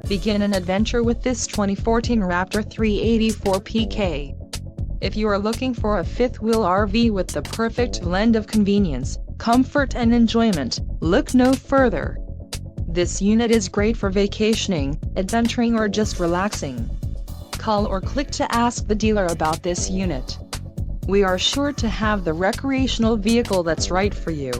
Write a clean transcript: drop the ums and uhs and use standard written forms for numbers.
Begin an adventure with this 2014 Raptor 384PK. If you are looking for a fifth-wheel RV with the perfect blend of convenience, comfort and enjoyment, look no further. This unit is great for vacationing, adventuring or just relaxing. Call or click to ask the dealer about this unit. We are sure to have the recreational vehicle that's right for you.